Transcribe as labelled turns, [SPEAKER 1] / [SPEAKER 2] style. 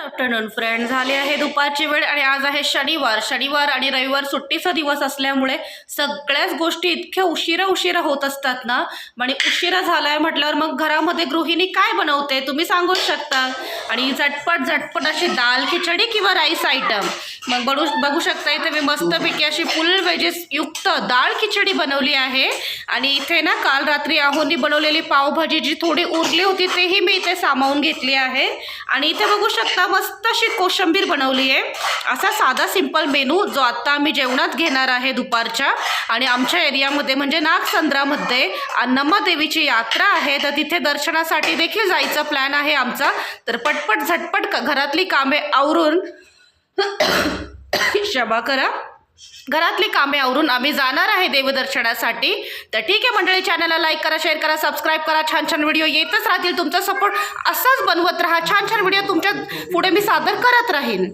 [SPEAKER 1] Afternoon friend, झाली आहे दुपारची वेळ आणि आज आहे शनिवार आणि रविवार सुट्टीचा दिवस असल्यामुळे सगळ्याच गोष्टी इतक्या उशिरा होत असतात ना. म्हणजे उशिरा झालाय म्हटल्यावर मग घरामध्ये गृहिणी काय बनवते तुम्ही सांगूच शकता. आणि झटपट अशी दाल खिचडी किंवा राईस आयटम मग बघू शकता. इथे मी मस्तपैकी अशी फुल व्हेजेस युक्त डाळ खिचडी बनवली आहे. आणि इथे ना काल रात्री आहोंनी बनवलेली पावभाजी जी थोडी उरली होती तेही मी इथे सामावून घेतली आहे. आणि इथे बघू शकता मस्त अशी कोशिंबीर बनवली आहे. असा साधा सिंपल मेनू जो आता आम्ही जेवणात घेणार आहे दुपारच्या. आणि आमच्या एरियामध्ये म्हणजे नागसंद्रामध्ये अन्नम्मा देवीची यात्रा आहे, तर तिथे दर्शनासाठी देखील जायचा प्लॅन आहे आमचा. तर पटपट झटपट घरातली कामे आवरून क्षमा करा, घरातली कामे आवरून आम्ही जाणार आहे देवदर्शनासाठी. तर ठीक आहे मंडळी, चॅनलला लाईक करा, शेअर करा, सबस्क्राईब करा. छान व्हिडिओ येतच राहतील. तुमचा सपोर्ट असाच बनवत राहा. छान व्हिडिओ तुमच्या पुढे मी सादर करत राहीन.